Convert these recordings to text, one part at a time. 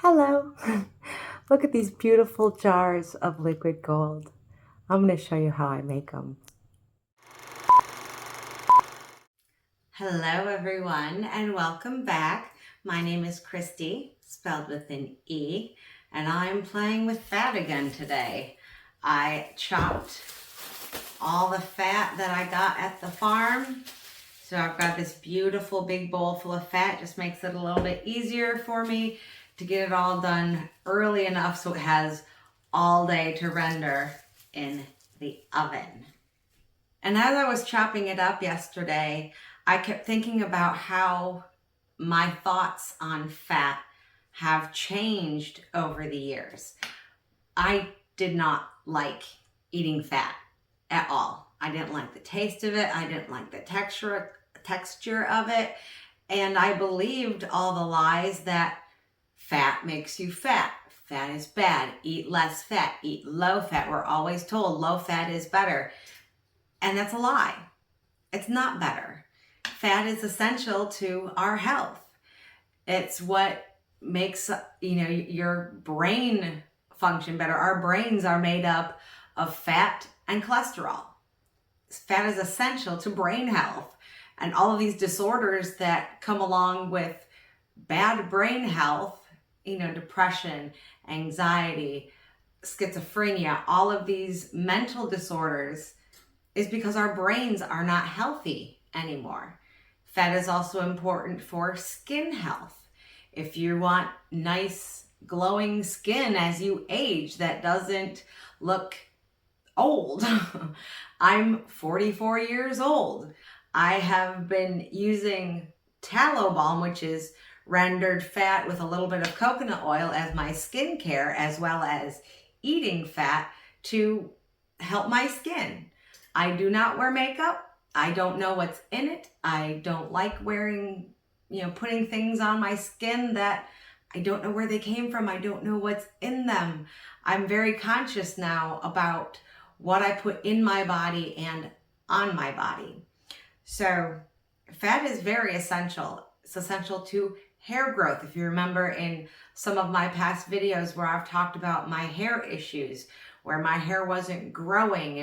Hello. Look at these beautiful jars of liquid gold. I'm going to show you how I make them. Hello everyone and welcome back. My name is Christy, spelled with an E, and I'm playing with fat again today. I chopped all the fat that I got at the farm. So I've got this beautiful big bowl full of fat. Just makes it a little bit easier for me to get it all done early enough so it has all day to render in the oven. And as I was chopping it up yesterday, I kept thinking about how my thoughts on fat have changed over the years. I did not like eating fat at all. I didn't like the taste of it. I didn't like the texture of it. And I believed all the lies that fat makes you fat. Fat is bad. Eat less fat. Eat low fat. We're always told low fat is better. And that's a lie. It's not better. Fat is essential to our health. It's what makes, your brain function better. Our brains are made up of fat and cholesterol. Fat is essential to brain health, and all of these disorders that come along with bad brain health, depression, anxiety, schizophrenia, all of these mental disorders is because our brains are not healthy anymore. Fat is also important for skin health. If you want nice glowing skin as you age that doesn't look old. I'm 44 years old. I have been using tallow balm, which is rendered fat with a little bit of coconut oil, as my skincare, as well as eating fat to help my skin. I do not wear makeup. I don't know what's in it. I don't like wearing, putting things on my skin that I don't know where they came from. I don't know what's in them. I'm very conscious now about what I put in my body and on my body. So fat is very essential. It's essential to hair growth. If you remember in some of my past videos where I've talked about my hair issues, where my hair wasn't growing,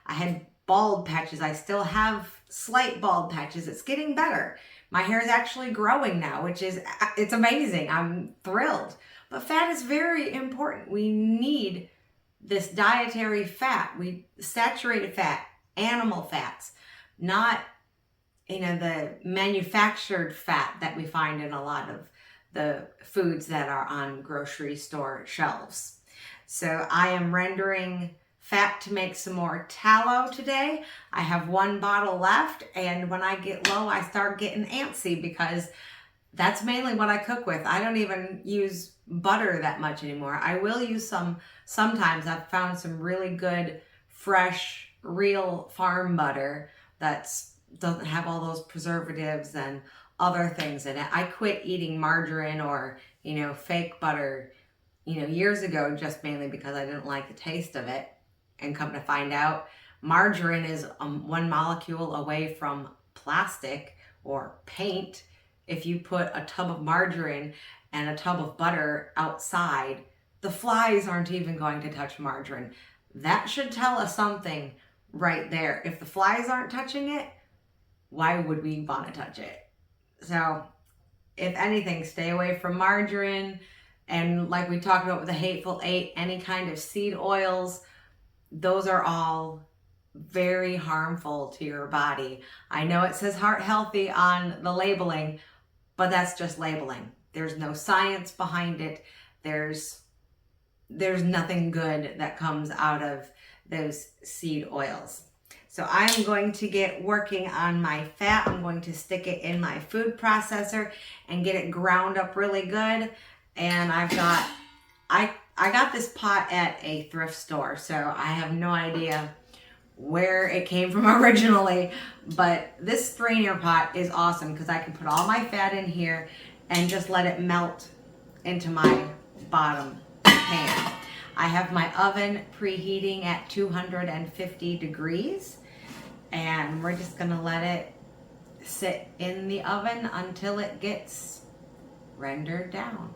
I had bald patches. I still have slight bald patches. It's getting better. My hair is actually growing now, it's amazing. I'm thrilled. But fat is very important. We need this dietary fat, saturated fat, animal fats, not, the manufactured fat that we find in a lot of the foods that are on grocery store shelves. So I am rendering fat to make some more tallow today. I have one bottle left, and when I get low, I start getting antsy because that's mainly what I cook with. I don't even use butter that much anymore. I will use some sometimes. I've found some really good, fresh, real farm butter that doesn't have all those preservatives and other things in it. I quit eating margarine or, fake butter, years ago, just mainly because I didn't like the taste of it. And come to find out, margarine is one molecule away from plastic or paint. If you put a tub of margarine and a tub of butter outside, the flies aren't even going to touch margarine. That should tell us something right there. If the flies aren't touching it, why would we want to touch it? So if anything, stay away from margarine. And like we talked about with the Hateful Eight, any kind of seed oils, those are all very harmful to your body. I know it says heart healthy on the labeling, but that's just labeling. There's no science behind it. There's nothing good that comes out of those seed oils. So I'm going to get working on my fat. I'm going to stick it in my food processor and get it ground up really good. And I got this pot at a thrift store, so I have no idea where it came from originally, but this strainer pot is awesome because I can put all my fat in here and just let it melt into my bottom pan. I have my oven preheating at 250 degrees, and we're just gonna let it sit in the oven until it gets rendered down.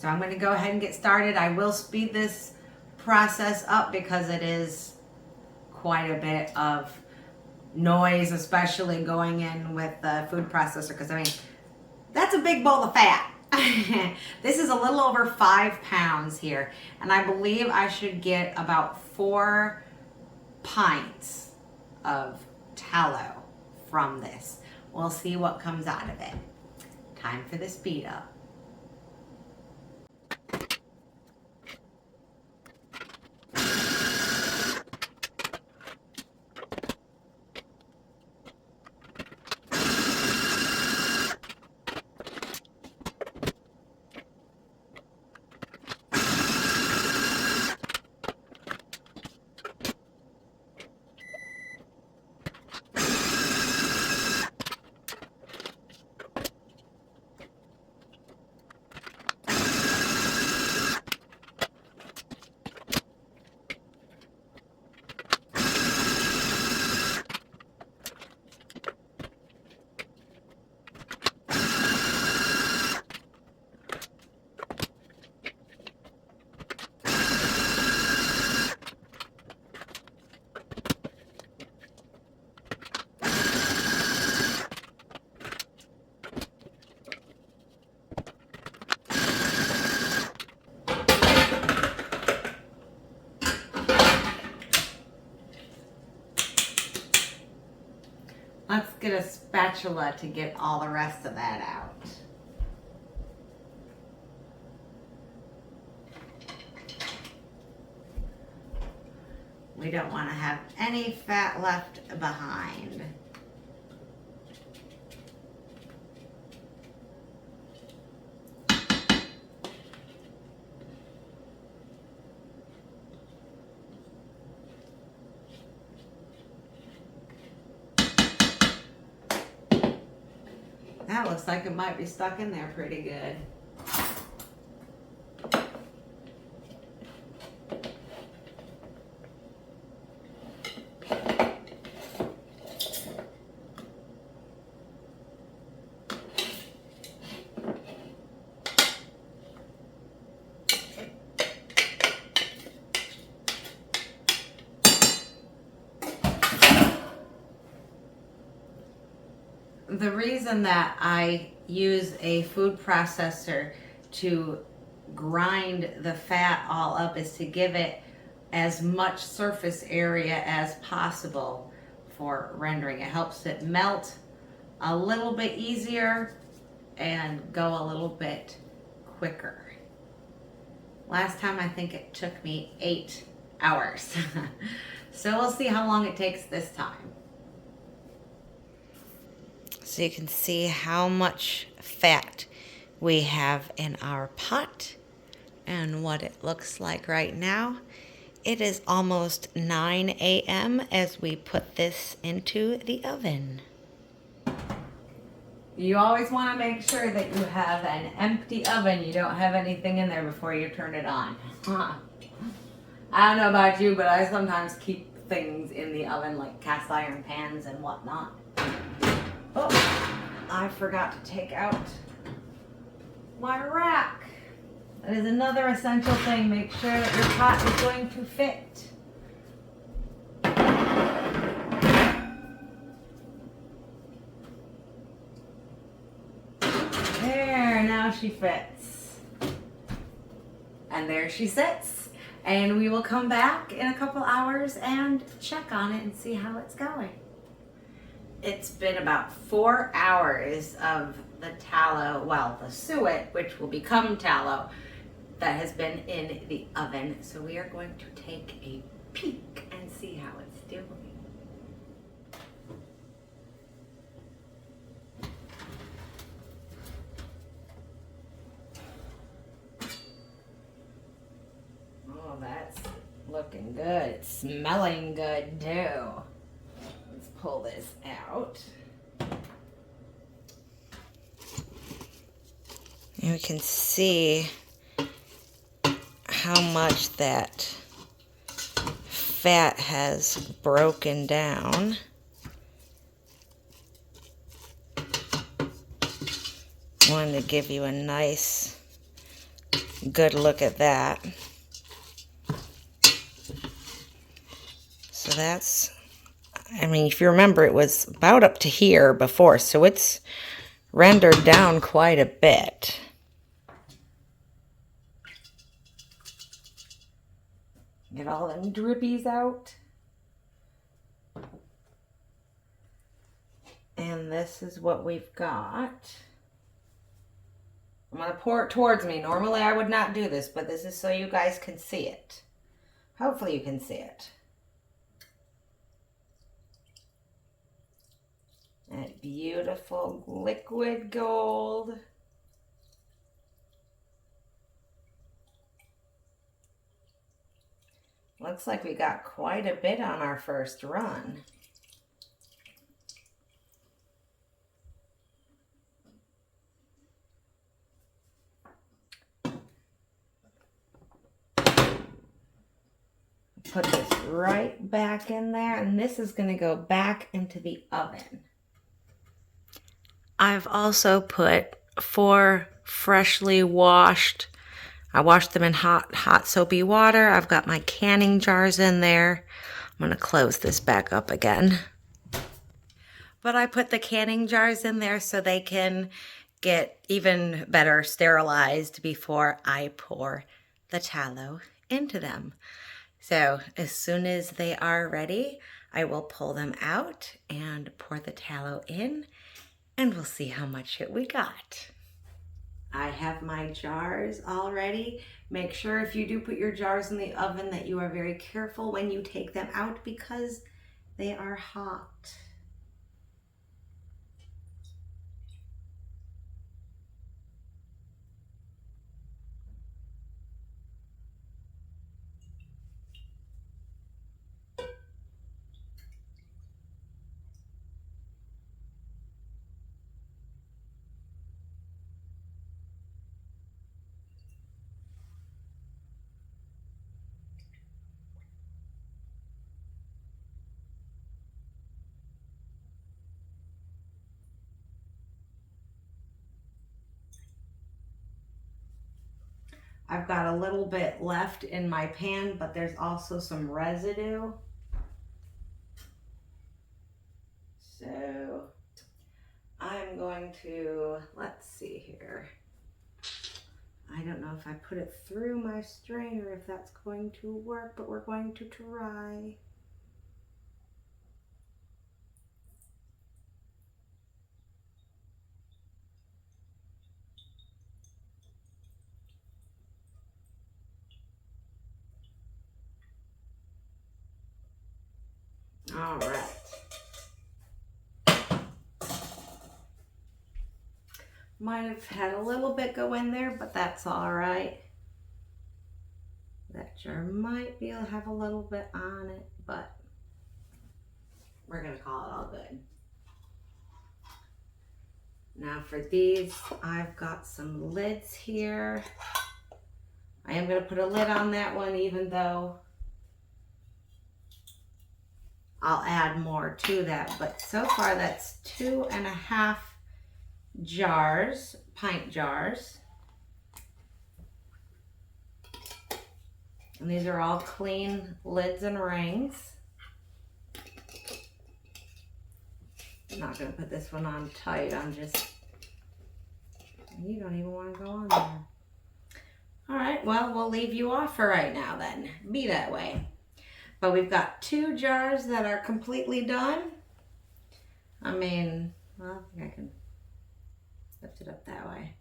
So I'm going to go ahead and get started. I will speed this process up because it is quite a bit of noise, especially going in with the food processor, because I mean, that's a big bowl of fat. This is a little over 5 pounds here, and I believe I should get about 4 pints of tallow from this. We'll see what comes out of it. Time for the speed up. Let's get a spatula to get all the rest of that out. We don't want to have any fat left behind. That looks like it might be stuck in there pretty good. The reason that I use a food processor to grind the fat all up is to give it as much surface area as possible for rendering. It helps it melt a little bit easier and go a little bit quicker. Last time I think it took me 8 hours. So we'll see how long it takes this time. So you can see how much fat we have in our pot and what it looks like right now. It is almost 9 a.m. as we put this into the oven. You always want to make sure that you have an empty oven. You don't have anything in there before you turn it on. I don't know about you, but I sometimes keep things in the oven like cast iron pans and whatnot. Oh, I forgot to take out my rack. That is another essential thing. Make sure that your pot is going to fit. There, now she fits. And there she sits. And we will come back in a couple hours and check on it and see how it's going. It's been about 4 hours of the tallow, well, the suet, which will become tallow, that has been in the oven. So we are going to take a peek and see how it's doing. Oh, that's looking good. It's smelling good too. Pull this out. You can see how much that fat has broken down. Wanted to give you a nice good look at that. So that's, I mean, if you remember, it was about up to here before, so it's rendered down quite a bit. Get all them drippies out. And this is what we've got. I'm going to pour it towards me. Normally I would not do this, but this is so you guys can see it. Hopefully you can see it. That beautiful liquid gold. Looks like we got quite a bit on our first run. Put this right back in there, and this is going to go back into the oven. I've also put 4 freshly washed, I washed them in hot soapy water. I've got my canning jars in there. I'm going to close this back up again. But I put the canning jars in there so they can get even better sterilized before I pour the tallow into them. So as soon as they are ready, I will pull them out and pour the tallow in, and we'll see how much we got. I have my jars all ready. Make sure if you do put your jars in the oven that you are very careful when you take them out because they are hot. I've got a little bit left in my pan, but there's also some residue. So I'm going to, let's see here. I don't know if I put it through my strainer, if that's going to work, but we're going to try. All right. Might have had a little bit go in there, but that's all right. That jar might have a little bit on it, but we're gonna call it all good. Now for these, I've got some lids here. I am gonna put a lid on that one, even though I'll add more to that, but so far that's 2.5 jars, pint jars. And these are all clean lids and rings. I'm not gonna put this one on tight, you don't even wanna go on there. All right, well, we'll leave you off for right now then. Be that way. But we've got 2 jars that are completely done. I mean, well, I think I can lift it up that way.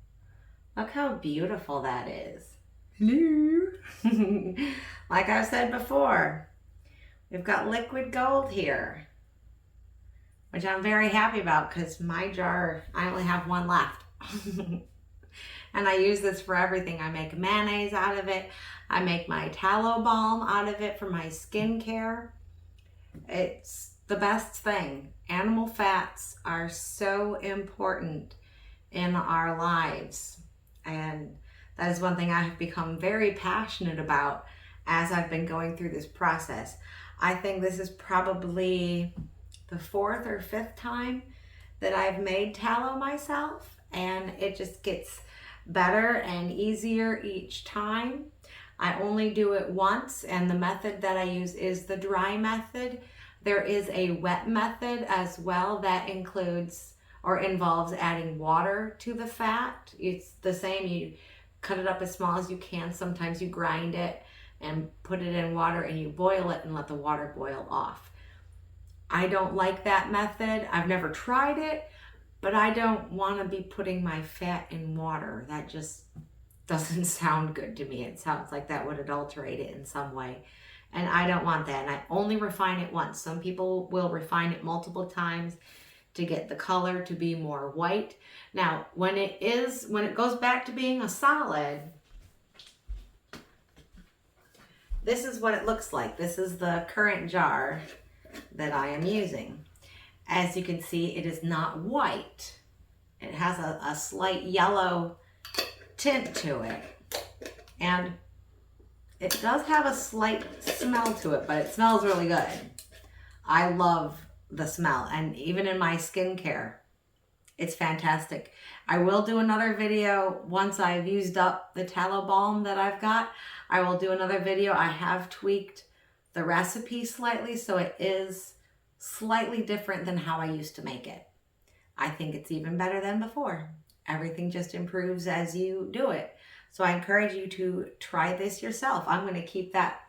Look how beautiful that is. Hello. Like I said before, we've got liquid gold here, which I'm very happy about because my jar, I only have one left. And I use this for everything. I make mayonnaise out of it. I make my tallow balm out of it for my skincare. It's the best thing. Animal fats are so important in our lives. And that is one thing I have become very passionate about as I've been going through this process. I think this is probably the 4th or 5th time that I've made tallow myself, and it just gets better and easier each time. I only do it once, and the method that I use is the dry method. There is a wet method as well that includes or involves adding water to the fat. It's the same. You cut it up as small as you can. Sometimes you grind it and put it in water and you boil it and let the water boil off. I don't like that method. I've never tried it, but I don't want to be putting my fat in water. That just doesn't sound good to me. It sounds like that would adulterate it in some way. And I don't want that. And I only refine it once. Some people will refine it multiple times to get the color to be more white. Now, when it goes back to being a solid, this is what it looks like. This is the current jar that I am using. As you can see, it is not white. It has a slight yellow tint to it. And it does have a slight smell to it, but it smells really good. I love the smell, and even in my skincare, it's fantastic. I will do another video once I've used up the tallow balm that I've got. I will do another video. I have tweaked the recipe slightly, so it is slightly different than how I used to make it. I think it's even better than before. Everything just improves as you do it. So I encourage you to try this yourself. I'm going to keep that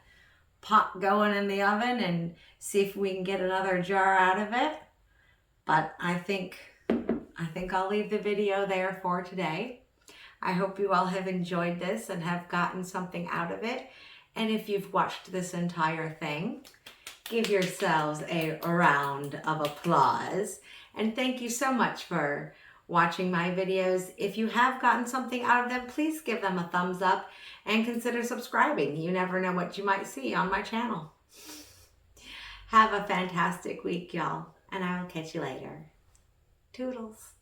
pot going in the oven and see if we can get another jar out of it. But I think I'll leave the video there for today. I hope you all have enjoyed this and have gotten something out of it. And if you've watched this entire thing, give yourselves a round of applause. And thank you so much for watching my videos. If you have gotten something out of them, please give them a thumbs up and consider subscribing. You never know what you might see on my channel. Have a fantastic week, y'all, and I will catch you later. Toodles.